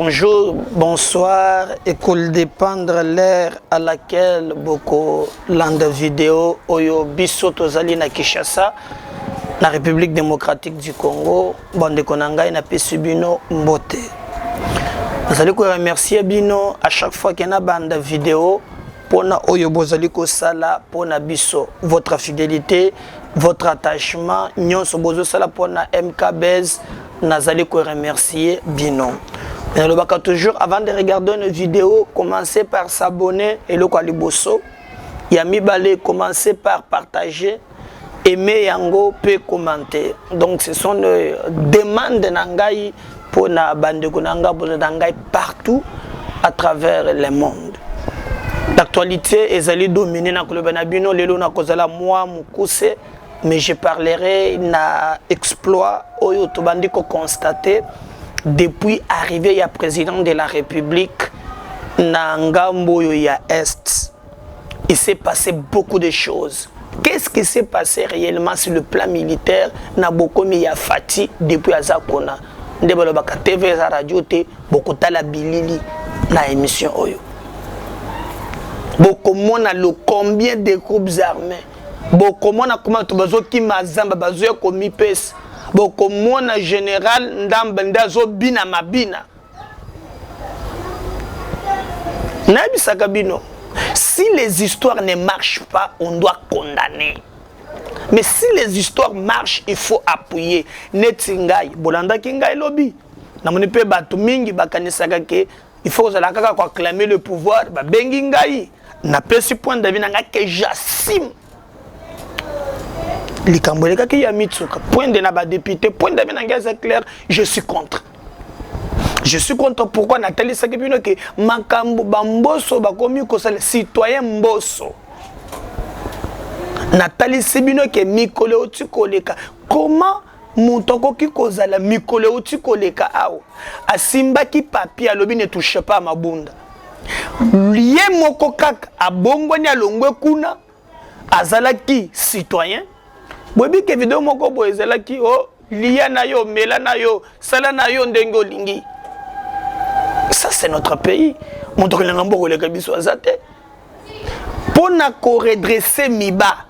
Bonjour, bonsoir, écoute dépendre l'ère à laquelle beaucoup l'ande vidéo Oyo Biso Tozali na Kinshasa, la République démocratique du Congo, bande konanga na Pesubino Mbote. Nous allons remercier Bino à chaque fois qu'il y a une bande vidéo pour na Oyo Bozali ko sala pour na Biso, votre fidélité, votre attachement, nyon so bozo sala pour na MKBez, nazali ko remercier Bino. Le toujours, avant de regarder une vidéo, commencez par s'abonner et le Kwaliboso. Yami Balé, commencez par partager, aimer Yango, peut commenter. Donc ce sont des demandes d'Angaï pour na bande Kunanga, pour Nangaï partout à travers le monde. L'actualité est allée dominer dans le Benabino, les luna kozala moi Moukousse, mais je parlerai na exploit Oyo Tobandi ko constaté. Depuis arrivé, il y a président de la République, Nangambo ya Est, il s'est passé beaucoup de choses. Qu'est-ce qui s'est passé réellement sur le plan militaire? Nabokomi ya Fati depuis Azakona. Ndebolobaka TV za radio te bokota la bilili na émission Oyo. Bokomona le combien de groupes armés. Bokomona comment tu bazo ki mazamba bazo komi pes. Boko mona général ndambenda zo bina mabina. Nabisaka bino. Si les histoires ne marchent pas, on doit condamner. Mais si les histoires marchent, il faut appuyer. Netingai, bolanda kingai lobby. Na moni pe batu mingi bakanisaka ke il faut que kaka kwa clamer le pouvoir, ba bengi ngai. Na pesi point davina nga ke Jassim. Likamboleka ki ya mitsuka point de naba député point de benanga clair, je suis contre. Je suis contre pourquoi Nathalie Sakibino que makambo bamboso bakomi ko sala citoyen mboso. Nathalie Sabino que mikole otikoleka comment montoko ki kozala mikole otikoleka awo asimba ki papier alobi ne touche pas mabunda. Lié moko kaka abongwani alongwe kuna azalaki citoyen. Bobi ke vidéo moko boezela ki o liya na yo mela na yo sala na yo ndenge olingi. Ça c'est notre pays. Monto ke ngambo ko leka biso azate. Pona ko redresser miba.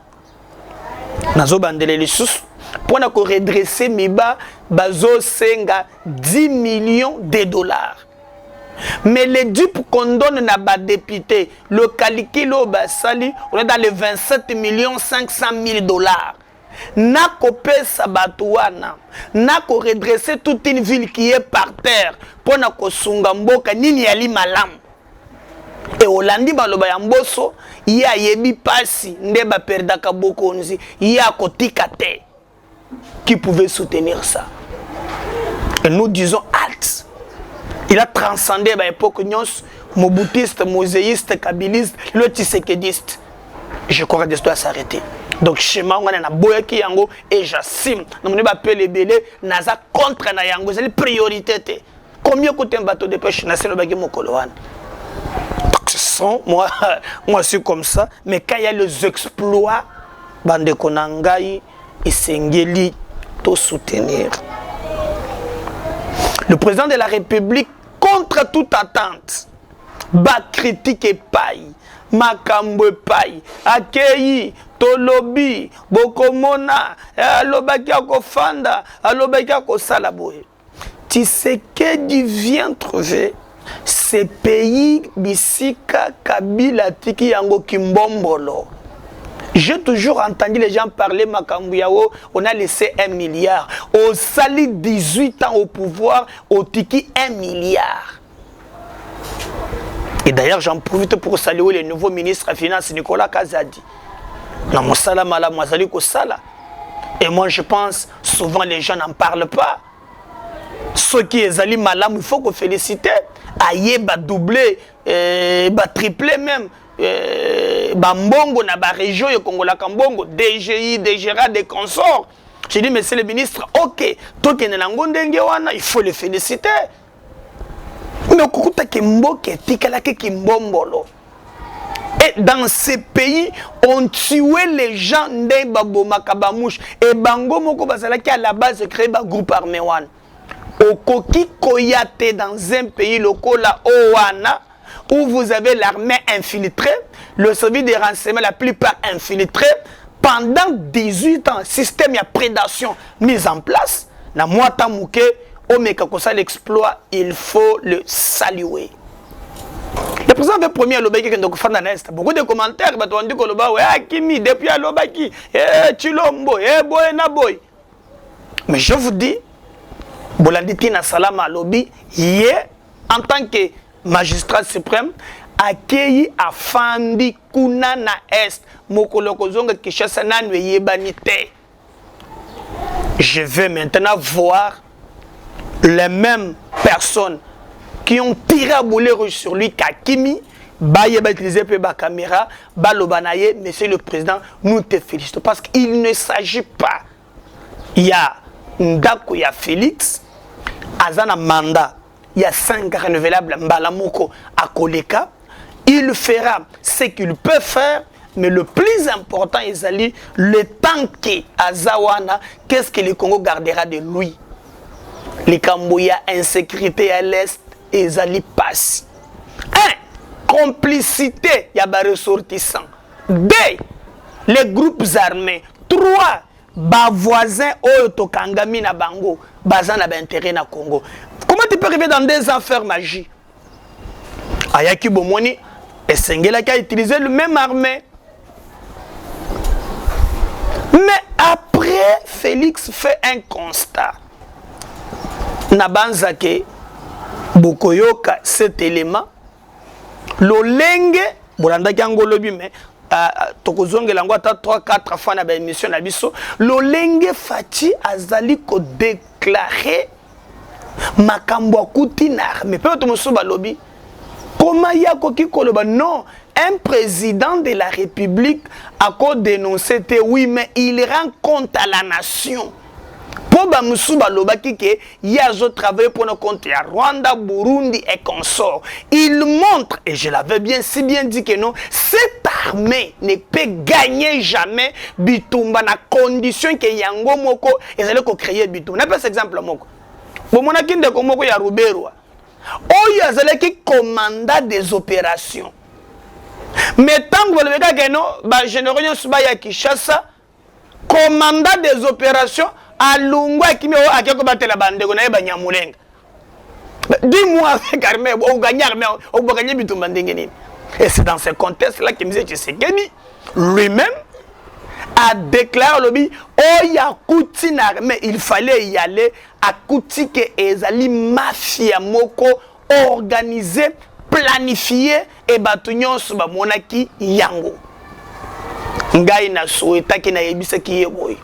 Nazo bandele lisusu. Pona ko redresser miba bazo senga 10 millions de dollars. Mais les dupes qu'on donne na ba député, le calcul au basali, on est dans les 27 500 000 dollars. Nako pesa batuana, nako redresser toute une ville qui est par terre, pour nako sunga mboka nini yali malam. Et Olandi baloba ya mboso, ya yebi pasi, ndeba perdaka boko onzi, ya kotika te. Qui pouvait soutenir ça? Et nous disons halte. Il a transcendé à l'époque nyos, moboutiste, moséiste, kabiliste, le tshisekediste. Je crois que ça doit s'arrêter. Donc schéma on a boyaki yango et Jassim. Nous pas appeler belé naza contre na yango, c'est la priorité. Combien coûte un bateau de pêche na selo bagi mokoloane. Donc ce sont moi je suis comme ça, mais quand il y a les exploits bande konangai et sengeli to soutenir. Le président de la République contre toute attente bat critique et paille. Makambo paille akei tolobi bokomona alobaki akofanda alobaki akosala boye. Tshisekedi vient trouver ces pays bisika kabila tiki yango kimbombolo. J'ai toujours entendu les gens parler makambo yao, on a laissé 1 milliard au sali 18 ans au pouvoir au tiki 1 milliard. Et d'ailleurs, j'en profite pour saluer le nouveau ministre des Finances, Nicolas Kazadi. Et moi, je pense, souvent les gens n'en parlent pas. Ceux qui sont allés malam, il faut qu'on félicite. Aïe, bah doubler, bah tripler même. Bah mbongo na ba région, le Congo la Kambongo, DGI, DGRA, des consorts. J'ai dit, monsieur le ministre, ok, toi qui es il faut le féliciter. Mais et dans ces pays, on tuait les gens et Bango Moko Basalaki à la base créé un groupe armé. okoki koyate dans un pays lokola Owana où vous avez l'armée infiltrée, le service de renseignement la plupart infiltré, pendant 18 ans, système de prédation mis en place, na mwata mouke, omeka kosa l'exploit, il faut le saluer. Le président avait promis à Lobaki qu'il y a nest. Beaucoup de commentaires, on dit que Loba, Kimi, depuis à Lobaki, Chilombo, boy na boy. Mais je vous dis, Bolanditi na salama lobby, hier, en tant que magistrat suprême, accueilli à Fandi Kuna na Est, Mokoloko Zonga Kishasa na Nweye Banite. Je vais maintenant voir les mêmes personnes qui ont tiré à boulet rouge sur lui, Kakimi, Baye va utiliser la caméra, Balobanaye, monsieur le président, nous te félicitons. Parce qu'il ne s'agit pas. Il y a Ndako, il y a Félix, Azana Manda, il y a 5 renouvelables, Mbalamoko, à Koleka. Il fera ce qu'il peut faire, mais le plus important, Ezali, le temps qu'Azawana, qu'est-ce que le Congo gardera de lui? Les Cambouya, insécurité à l'Est, Ezali passe. 1. Complicité, il y a des ressortissants. 2. Les groupes armés. 3. Bas voisins, Otokangami na Bango, Bazan na intérêt na Congo. Comment tu peux arriver dans des affaires magiques? Ayaki Bomoni, et Sengela qui a utilisé le même armée. Mais après, Félix fait un constat. Nabanzake, Bokoyoka, cet élément, Lolenge, Bolanda Gangolobi, mais Tokozonge Lango, 3-4 fois dans l'émission Nabiso, Lolenge Fati Azali ko déclaré Makambo Kuti n'armée. Peut-être que tu lobby. Comment il y a Koki Koloba? Non, un président de la République a dénoncé, oui, mais il rend compte à la nation. Pour Bamusuba Lobaki, il y a travaillé pour nos comptes à Rwanda, Burundi et consorts. Il montre, et je l'avais bien si bien dit que non, cette armée ne peut gagner jamais Bitumba na condition que Yango Moko et ça le créer Bitumba. On a pas cet exemple Moko. Bon, mon akin de Komoko ya Ruberwa. Oh, il y a qui commanda des opérations. Mais tant que vous le voyez que non, bah général Subaya Kishasa commanda des opérations. Alungwa kimi o akeko batela bandeko na eba nyamulenga. Dis-moi avec armée ou gagner armée ou gagner Bitumba ndenge nini. Et c'est dans ce contexte là que M. Tshisekedi lui-même a déclaré lobby oh ya kuti na armée, il fallait y aller à kuti que ezali mafia moko organisé, planifié et batunyon suba monaki yango. Ngai na souhaita ki na yebisa ki yeboy.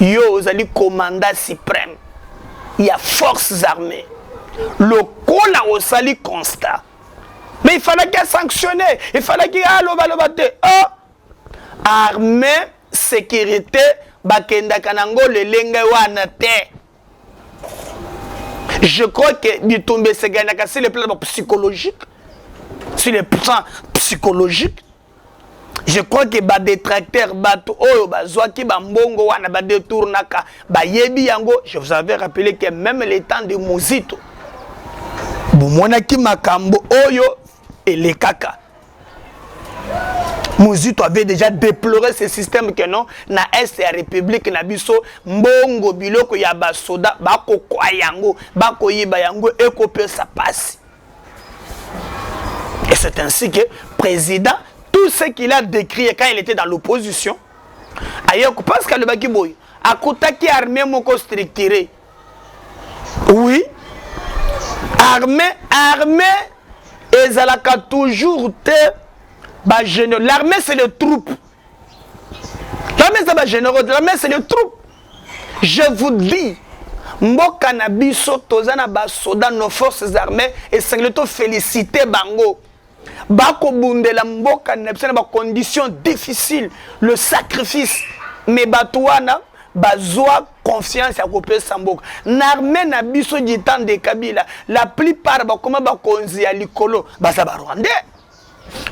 Yo, vous allez commandant suprême. Il y a forces armées. Le col a aussi constat. Mais il fallait qu'il sanctionne. Il fallait qu'il y ait armée, sécurité, bakenda kanango le lenga wanate. Je crois que Bitumbe Seganaka, c'est le plan psychologique. Sur le plan psychologique. Je crois que les détracteurs, je vous avais rappelé que même les temps de Mozito, et les caca. Mozito avait déjà déploré ce système que non, na Est et la République na biso mbongo biloko ya basoda bako kwa yango bako yiba yango ekope ça passe. Et c'est ainsi que président tout ce qu'il a décrit quand il était dans l'opposition, ailleurs parce que le Bakiboy a contacté armée moko structuré. Oui, armée et zalaka toujours te ba généraux. L'armée c'est les troupes. L'armée c'est pas généraux, l'armée c'est les troupes. Je vous dis, mboka na biso tozana ba soda nos forces armées et c'est le to féliciter bango. Bako bundela mboka na ba conditions difficiles, le sacrifice mais batouana bazwa confiance à couper samboka. N'armée na biso du temps de Kabila, la plupart ba comment ba konzi ya likolo baza ba rwandais.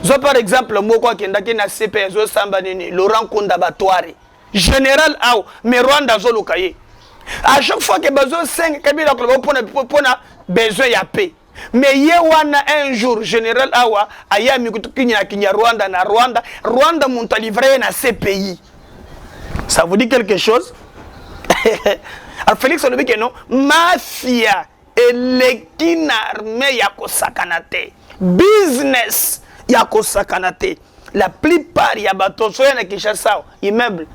Zo par exemple moko akendaki na CPS zo samba nini Laurent Kunda Batwari. Général Aou mais Rwanda zo lokaye. À chaque fois que besoin 5 Kabila pour besoin ya paix. Mais yewana un jour général awa ayami kutukinya kinya Rwanda na Rwanda monta livré na CPI. Ça vous dit quelque chose? Alors Félix on dit que non, mafia elekina armée ya kosakanate. Business ya kosakanate. La plupart ya bato soya na Kinshasa immeuble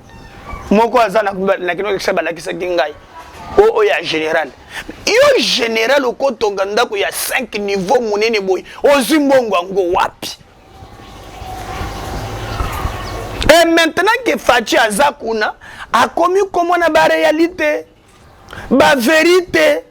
moko azana na kino kishaba la kisakingai. Oh ya général. Yo général okotonga ndako ya 5 niveaux munene boy. Ozimbongo ngo wapi? Et maintenant que Fachi Azakuna a commis comme na ba réalité, ba vérité,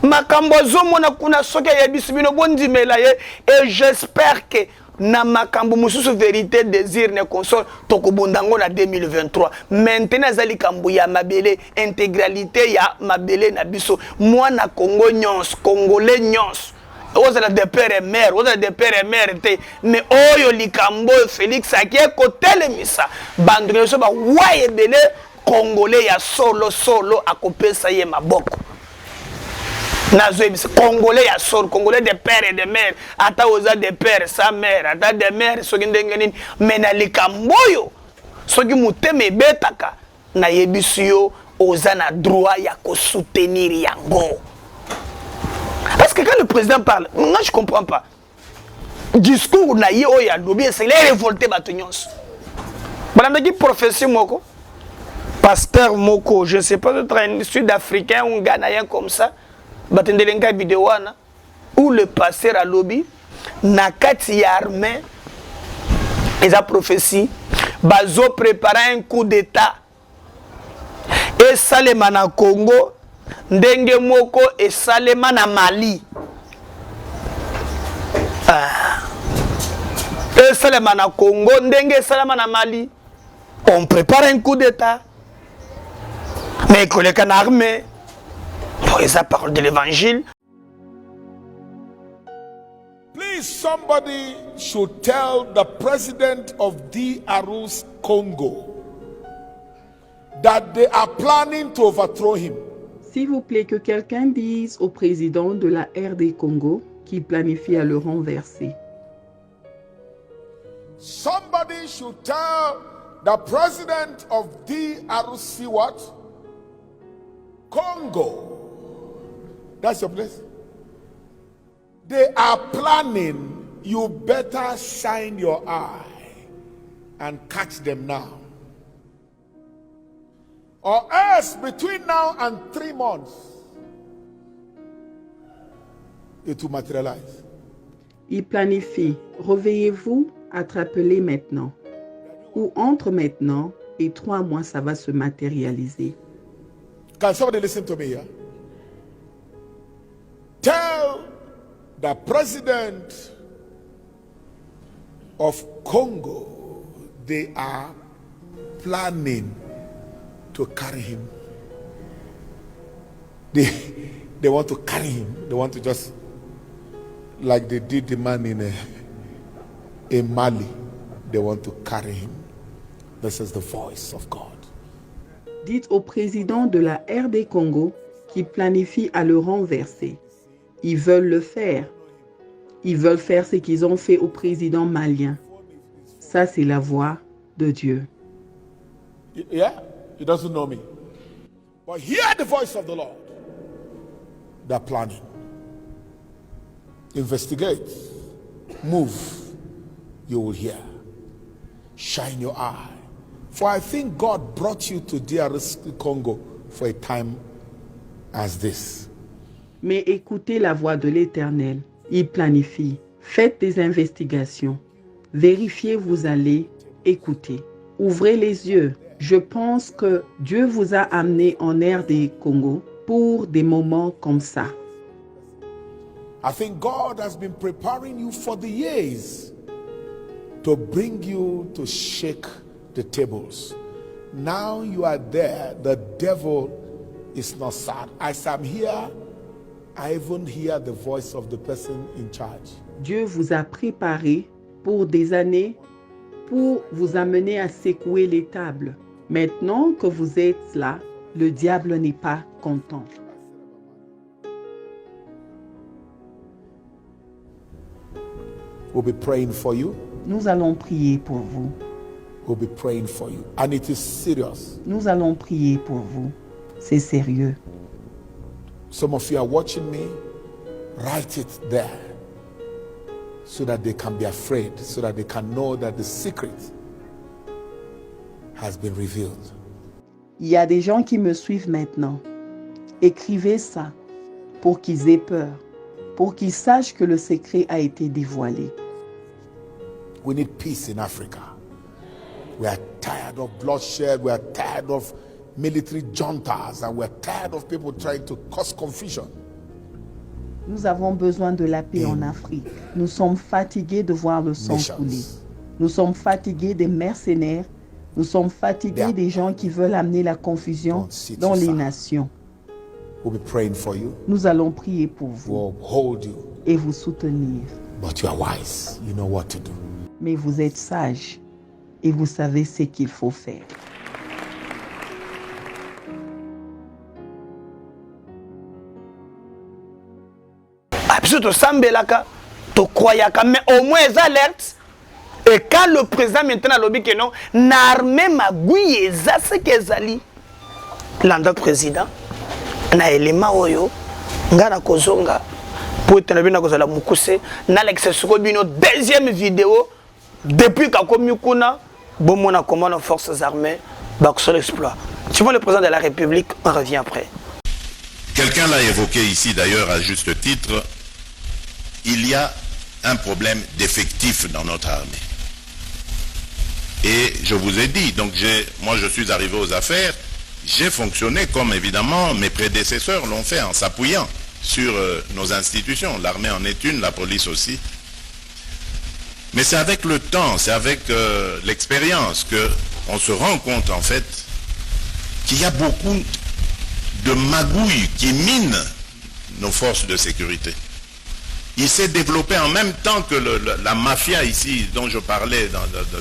makambo zomona kuna soka ya bisibino bondimela ye et j'espère que na makambo mususu vérité désir ne console tokobondango na 2023 maintenant zali kambo ya mabele intégralité ya mabele na biso moi na Congo nyons congolais nyons ozala de père et mère ozala de père et mère te mais oyo likambo Félix akie kotelemisa bandunga so ba waye bele congolais ya solo akopesa ye maboko. Congolais ya sor, Congolais de père et de mère, ata oza de père sa mère, ata de mère soki ndenge nini, mais na likamboyo soki muteme betaka na yebisiyo oza na droit ya ko soutenir yango. Parce que quand le président parle, moi je comprends pas. Discours na ye oya lobi c'est les révoltés batonyons. Balanda ki professeur moko, pasteur moko, je sais pas d'autre un sud-africain ou un ghanéen comme ça. Batendelenga vidéoana où le pasteur à lobby nakati ya armée et sa prophétie bazo préparer un coup d'état et salema na Congo ndenge moko et salema na Mali et salema na Congo ndenge salema na Mali on prépare un coup d'état mais koleka na armée. Et ça parle de l'évangile. Please, somebody should tell the president of DR's Congo that they are planning to overthrow him. S'il vous plaît, que quelqu'un dise au président de la RD Congo qu'il planifie à le renverser. Somebody should tell the president of DRC what? Congo. That's your place. They are planning. You better shine your eye and catch them now. Or else between now and 3 months, it will materialize. Il planifie. Réveillez-vous, attrapez-les maintenant. Ou entre maintenant et 3 mois, ça va se matérialiser. Can somebody listen to me here? Tell the president of Congo they are planning to carry him. They want to carry him. They want to just, like they did the man in Mali, they want to carry him. This is the voice of God. Dites au président de la RD Congo qu'il planifie à le renverser. Ils veulent le faire. Ils veulent faire ce qu'ils ont fait au président malien. Ça, c'est la voix de Dieu. Yeah, he doesn't know me. But hear the voice of the Lord. They're planning. Investigate. Move. You will hear. Shine your eye. For I think God brought you to DRC Congo for a time as this. Mais écoutez la voix de l'Éternel. Il planifie. Faites des investigations. Vérifiez, vous allez écouter. Ouvrez les yeux. Je pense que Dieu vous a amené en RD Congo pour des moments comme ça. I think God has been preparing you for the years to bring you to shake the tables. Now you are there. The devil is not sad. As I'm here, I even hear the voice of the person in charge. Dieu vous a préparé pour des années pour vous amener à secouer les tables. Maintenant que vous êtes là, Le diable n'est pas content. We'll be praying for you. Nous allons prier pour vous. We'll be praying for you. And it is serious. Nous allons prier pour vous. C'est sérieux. Some of you are watching me. Write it there so that they can be afraid, so that they can know that the secret has been revealed. Il y a des gens qui me suivent maintenant. Écrivez ça pour qu'ils aient peur, pour qu'ils sachent que le secret a été dévoilé. We need peace in Africa. We are tired of bloodshed. We are tired of military juntas, and we are tired of people trying to cause confusion. Nous avons besoin de la paix en Afrique. Nous sommes fatigués de voir le sang couler. Nous sommes fatigués des mercenaires. Nous sommes fatigués des gens qui veulent amener la confusion dans les nations. We'll be praying for you. Nous allons prier pour vous We'll hold you. et vous soutenir. But you are wise. You know what to do. Mais vous êtes sages et vous savez ce qu'il faut faire. Absolument, sambelaka, to croyaka, mais au moins les alertes. Et quand le président maintenant lobby que non, n'armée magouille ça c'est que zali. L'anda président, na élément oyo, ngana kozonga, pour être na kozala mukuse, na l'excessuko bino deuxième vidéo depuis kakomikuna, bon mona comment nos forces armées, bakso l'exploit. Tu vois le président de la République, on revient après. Quelqu'un l'a évoqué ici d'ailleurs à juste titre, il y a un problème d'effectif dans notre armée. Et je vous ai dit, donc moi je suis arrivé aux affaires, j'ai fonctionné comme évidemment mes prédécesseurs l'ont fait en s'appuyant sur nos institutions. L'armée en est une, la police aussi. Mais c'est avec le temps, c'est avec l'expérience qu'on se rend compte en fait qu'il y a beaucoup de magouilles qui minent nos forces de sécurité. Il s'est développé en même temps que la mafia ici, dont je parlais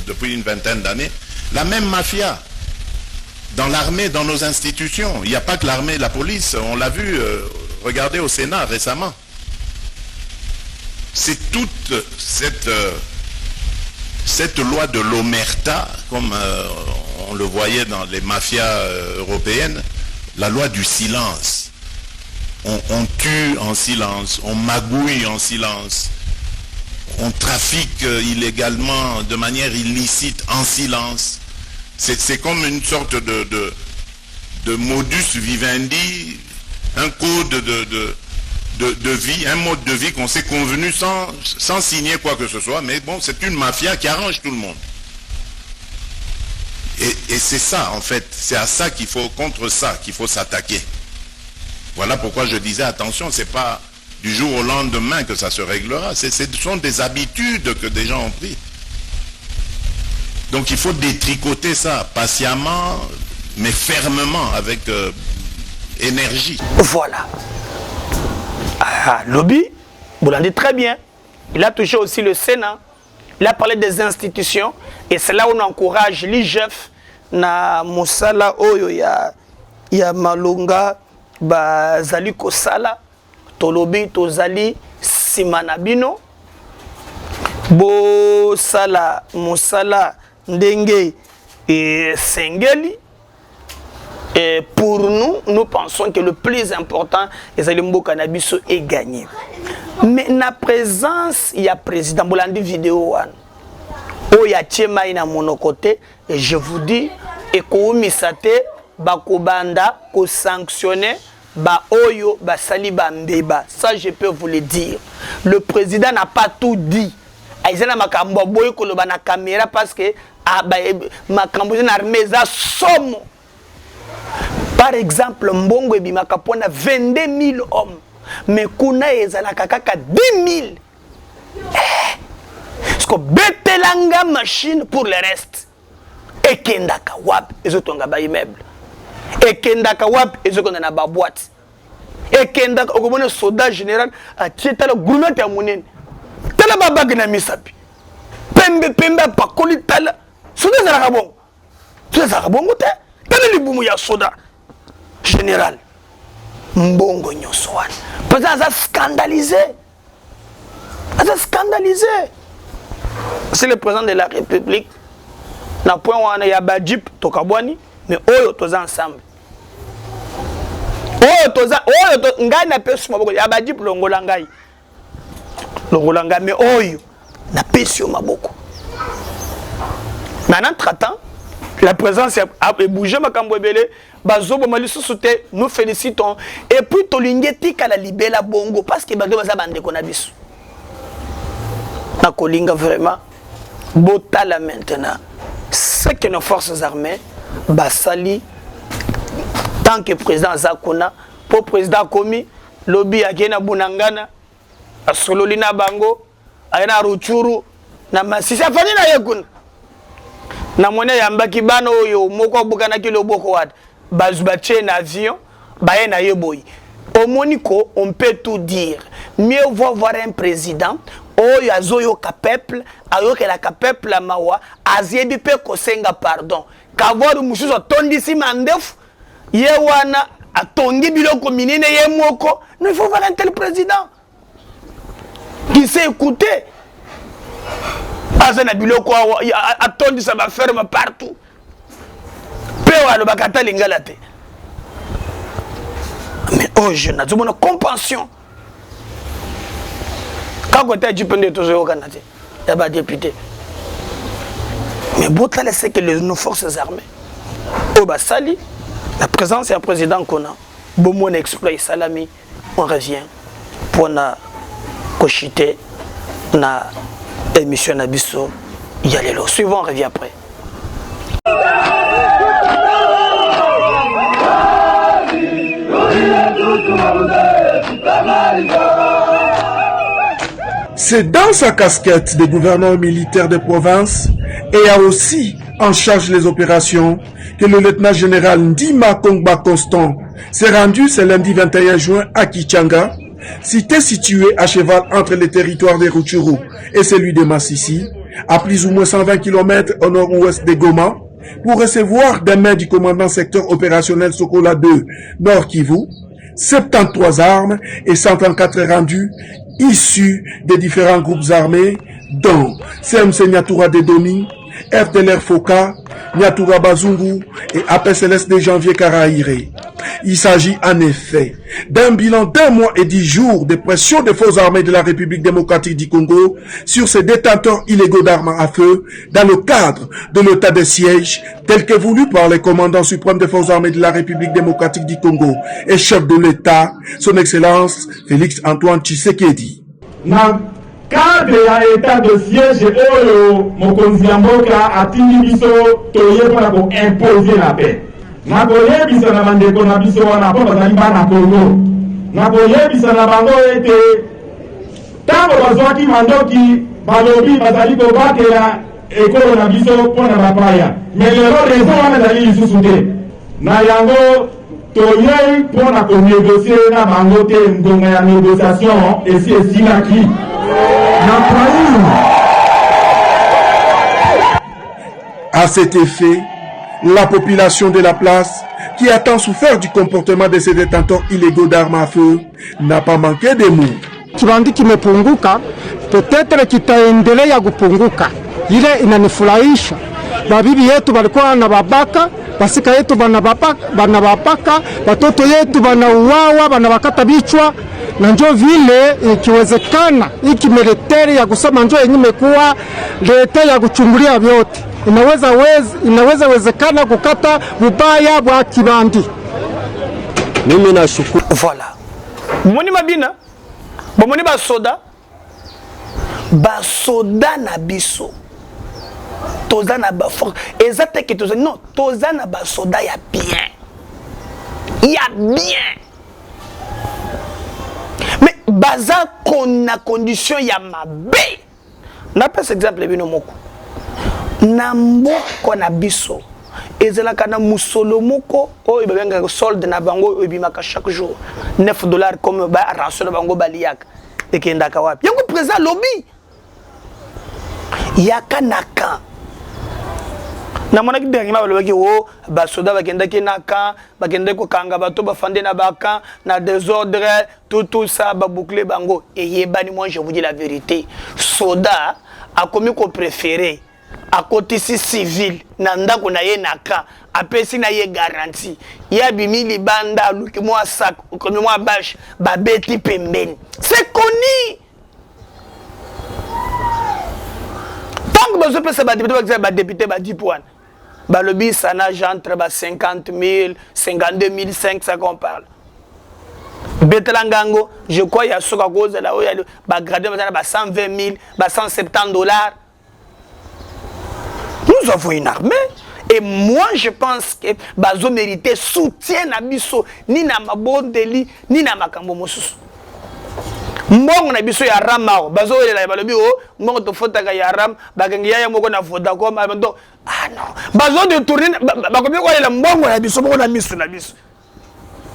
depuis une vingtaine d'années, la même mafia dans l'armée, dans nos institutions. Il n'y a pas que l'armée, la police, on l'a vu, regardez au Sénat récemment. C'est toute cette loi de l'omerta, comme on le voyait dans les mafias européennes, la loi du silence. On tue en silence, on magouille en silence, on trafique illégalement, de manière illicite, en silence. C'est comme une sorte de modus vivendi, un code de vie, un mode de vie qu'on s'est convenu sans signer quoi que ce soit, mais bon, c'est une mafia qui arrange tout le monde. Et c'est ça, en fait, c'est à ça qu'il faut, contre ça, qu'il faut s'attaquer. Voilà pourquoi je disais, attention, c'est pas du jour au lendemain que ça se réglera. Ce sont des habitudes que des gens ont pris. Donc il faut détricoter ça, patiemment, mais fermement, avec énergie. Voilà. Ah, lobby, vous l'avez dit très bien. Il a touché aussi le Sénat. Il a parlé des institutions. Et c'est là où on encourage les chefs. Na Moussala, Oyo, ya Malunga, Zali Kosala, Tolobi, Tozali, Simanabino, Bo Sala, Moussala, Ndenge et Sengeli. Et pour nous, nous pensons que le plus important, les Alimbo Cannabis est gagné. Mais na présence, il y a président Bolandi vidéo. Il y a Tchema na mon côté. Et je vous dis, et qu'on misate, bakobanda, ko sanctionner, ba oyo, ba sali ba mbeba. Ça, je peux vous le dire. Le président n'a pas tout dit. Aïzana makambo boy ko na caméra parce que makambo na armée za somo. Par exemple, Mbongo ebimaka pona 22 000 hommes. Mais kuna ezalaka kaka 10 000. Parce que betelanga machine pour le reste. Ekendaka wap ezotonga ba immeuble. Ekendaka wap ezokonda na ba boîte. Ekendaka okomona soldat général a tieta le grenade ya monene. Tala ba bag na misapi. Pembe pakoli tala. Soldat zalaka bongo. Soldat zalaka bongo te. Tala libumu ya soda. général mbongo nyonso wana président aza scandalisé. C'est le président de la République na point wana ya bajip tokabwani mais oyo toza ensemble ngai na pesi maboko ya bajip longola ngai mais oyo na pesi maboko. Maintenant traitant la présence a bougé makambo ebele bazobo malisusu te, nous félicitons et puis tolingi tika la libela bongo parce que bazo baza bande kona biso na kolinga vraiment botala maintenant c'est que nos forces armées basali tant que président Zakuna pour président komi lobby akena bunangana asololi na bango ayena ruchuru na masisi afani na yekuna na mone yambaki bana oyo moko bukana ki loboko wat bazubache na avion baye na yeboyi omoniko on peut tout dire mieux vaut voir un président oyo azoyo ka peuple ayoke la ka peuple la mawa aziebi pe kosenga pardon kavori mususu tondisi mandefu ye wana atongi biloko minene ye moko non il faut voir un tel président qui sait écouter azana biloko atondisa ba ferme partout pe walo bakata lingala te mais oh je na zomona compassion quand on t'a dit pendant tous les Canadiens il y a pas député mais botala c'est que nos forces armées au basali la présence du président Kona Bomon Express Salami on revient pour na kochité na émission Nabiso y aller là suivant on revient après. C'est dans sa casquette de gouverneur militaire de province et a aussi en charge les opérations que le lieutenant-général Ndima Kongba Constant s'est rendu ce lundi 21 juin à Kichanga, cité située à cheval entre les territoires de Rutshuru et celui de Massissi, à plus ou moins 120 km au nord-ouest de Goma, pour recevoir des mains du commandant secteur opérationnel Sokola 2 Nord Kivu 73 armes et 134 rendus issus des différents groupes armés dont CMC Nyatura Dedomi, FDLR Foka, Nyatura Bazungu et APCLS de Janvier Karaïre. Il s'agit en effet d'un bilan d'1 mois et 10 jours de pression des forces armées de la République démocratique du Congo sur ces détenteurs illégaux d'armes à feu dans le cadre de l'état de siège tel que voulu par le commandant suprême des forces armées de la République démocratique du Congo et chef de l'État, son Excellence Félix Antoine Tshisekedi. Cadre ya état de siège oyo mokonzi ya mboka atindi biso toyeba ko imposer la paix. Na koyebisa na bandeko na biso wana po bazali bana Congo. Na koyebisa na bango ete tango bazwaki mandoki balobi bazali kobatela ekolo na biso po na bapaya. Mais lelo raison wana ezali lisusu te. Na yango toyei po na konégocier na bango te ngonga ya négociation esi esilaki. À cet effet, la population de la place, qui a tant souffert du comportement de ces détenteurs illégaux d'armes à feu, n'a pas manqué de mots. Kibandi kimepunguka, peut-être kitaendelea kupunguka. Ile inanifurahisha. Babibi yetu walikuwa na babaka, basika yetu banabapaka, watoto yetu banauawa, banabakata bichwa. Na njo vile ikiwezekana hiki militeri ya kusema njo yenye imekuwa leta ya kuchungulia vyote inaweza wezekana kukata ubaya bwa Kibandi. Mimi nashukuru. Voilà. Moni mabina. Bomoni basoda na biso. Toza na ba force. Exacte que toza non, toza na basoda ya bien. Ya bien. Mais baza na condition ya mabe. Na pas exemple bino moko. Na mboko na biso. Ezalaka na musolo moko oyo babenga solde na bango ebimaka chaque jour $9 comme ba rançon na bango baliaka ekendaka wapi. Yango président lobby. Yaka naka. namonaki dernièrement balobaki o basoda bakendaki na camp bakendaki kokanga bato bafande na baka na désordre tout ça baboucler bango eyebani. Moi je vous dis la vérité, soda a commis qu'on préféré à côté si civil na ndako na ye na camp apesi na ye garantie ya bimi libanda luki moi sac comme moi bâche babeti pembeni, c'est connu. Tant que vous avez des députés, le bis, ça nage entre 50 000, 52 500 qu'on parle. Betelangango, je crois qu'il y a ce cause là où il y a gradé 120 000, 170 $. Nous avons une armée. Et moi, je pense que Bazo méritait soutien à Bisso, ni na Mabondeli, ni na Makambo Mosus. Mbongo na biso ya ramao bazo elela balobi o mbongo to fotaka ya ram bakangiya ya moko na foda ko ma ndo ah non bazo de tourner bakomi ko elela mbongo na biso moko na misu na biso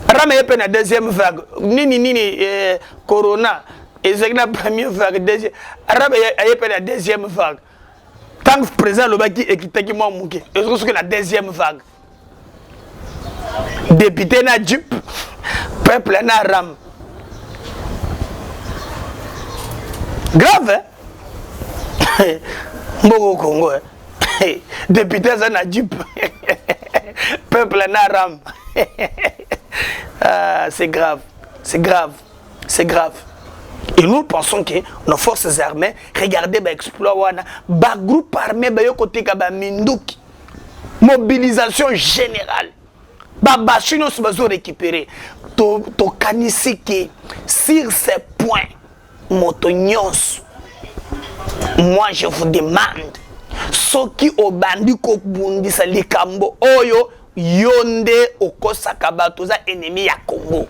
ram yepe na deuxième vague nini corona et c'est la première vague deuxième ram yepe na deuxième vague tant que président lobaki ekitaki moi muke est-ce que la deuxième vague député na jup peuple na ram. Grave, hein? Mboko Congo, député Zana Djup, peuple Naram. C'est grave, c'est grave, c'est grave. Et nous pensons que nos forces armées, regardez, exploit, groupe armé, côté Minduki, mobilisation générale. Chino se besoin récupérer. To kanisiki sur ces points. Motonyos, moi je vous demande, ceux qui ont bandit ko bundisa likambo oyo yonde okosaka bato za ennemi ya Congo.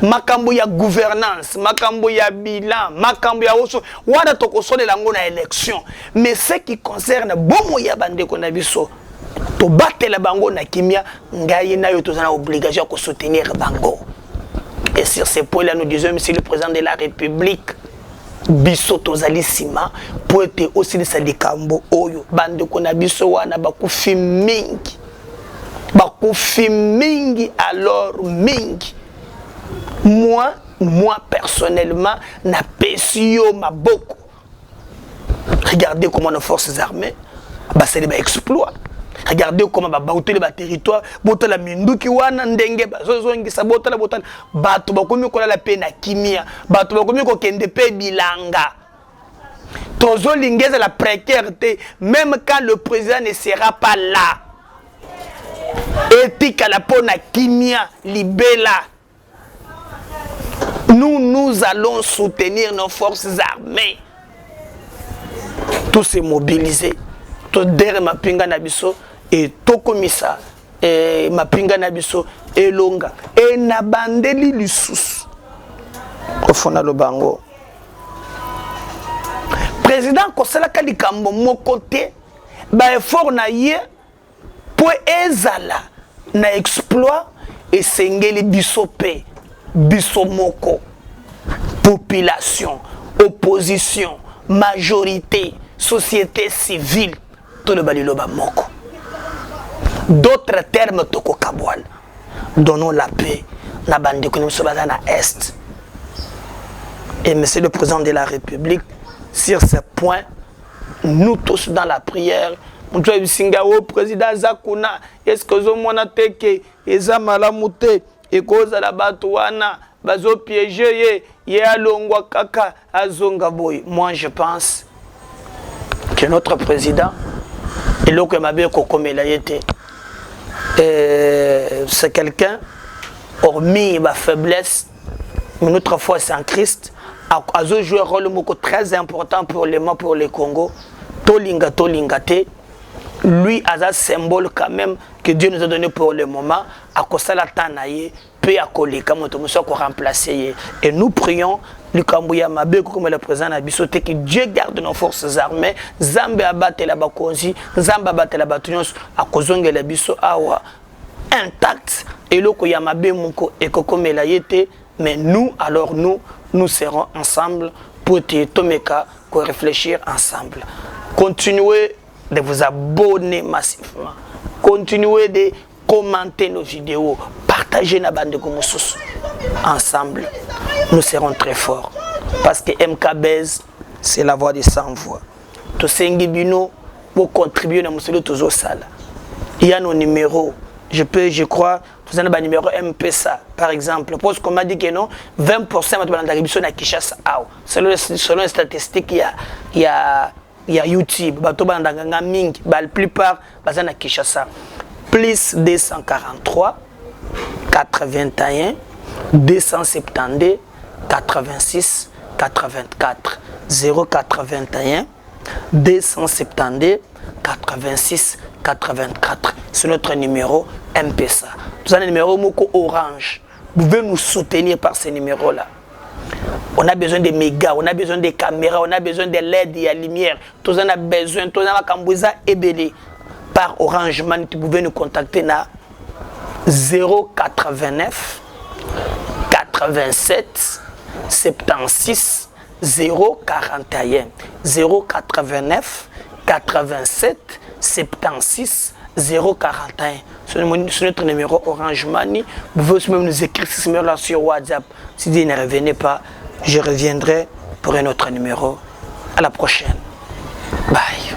Makambo ya gouvernance, makambo ya bilan, makambo ya oso wana tokosole lango na élection. Mais ce qui concerne bomo ya bande ko na biso, to batela bango na kimia ngai na yo tozana obligation ko soutenir bango. Et sur ces points-là, nous disons, monsieur le président de la République, biso tozali sima pour être aussi de salikambo oyo bande kona biso wana bakufi mingi alors mingi. Moi personnellement na pesio maboko. Regardez comment nos forces armées c'est des exploits. Regardez comment bautele ba territoire botala minduki wana ndenge bazozongi sabotala botala bato bakomi kola la pena kimia bato bakomi ko kende pe bilanga tozo lingeza la précarité même quand le président ne sera pas là éthique à la pona kimia libela nous allons soutenir nos forces armées tous se mobiliser to dere mapinga na biso et tokomisa et mapinga na biso elonga et na bandeli lisusu ofona lobango président kosala kalikambo mokote ba effort na ye pour ezala na exploit et sengeli biso pe biso moko population opposition majorité société civile tout le baliloba moko. D'autres termes toko kabwal. Donnons la paix na bande konomsobana na est. Et monsieur le président de la République, sur ce point, nous tous dans la prière, nous devons Singao président Zakuna, est-ce que zo mona teke ezamala mute et cause la batouana bazo piéger ye alongwa kaka azonga boy. Moi je pense que notre président et l'autre c'est quelqu'un hormis ma faiblesse mais notre foi c'est en Christ a joué un rôle très important pour le Congo tolingate lui a un symbole quand même que Dieu nous a donné pour le moment à kosala tanaye peut accoler comme on soit remplacer et nous prions le Kambouya Mabe comme le président Nabisote que Dieu garde nos forces armées Zambe abatte la bakonzi Zamba abatte la batunions à kozonge la biso awa intact et le Koyamabe Moko et Kokome la yete mais nous alors nous serons ensemble pour te tomeka pour réfléchir ensemble continuer de vous abonner massivement. Continuez de commenter nos vidéos. Partagez la bande de Komosous. Ensemble, nous serons très forts. Parce que MKBez, c'est la voix des sans-voix. Tous ces Bino pour contribuer à Mousselo Tozo Sala. Il y a nos numéros. Je crois, tous un numéro MPSA, par exemple. Parce qu'on m'a dit que non, 20% de la révision à Kishasa. Selon les statistiques, il y a YouTube. La plupart, sont à Kishasa. Plus 243, 81, 272, 86, 84. 081, 272, 86, 84. C'est notre numéro MPSA. Nous avons un numéro Moko Orange. Vous pouvez nous soutenir par ce numéro-là. On a besoin de mégas, on a besoin de caméras, on a besoin de LED et de lumière. Tout ça, on a besoin, tout ça, Kambouza et Belé. Par Orange Man, vous pouvez nous contacter à 089 87 76 041 089 87 76 041. C'est notre numéro Orange Money. Vous pouvez aussi même nous écrire ce numéro-là sur WhatsApp. Si vous ne revenez pas, je reviendrai pour un autre numéro. À la prochaine. Bye.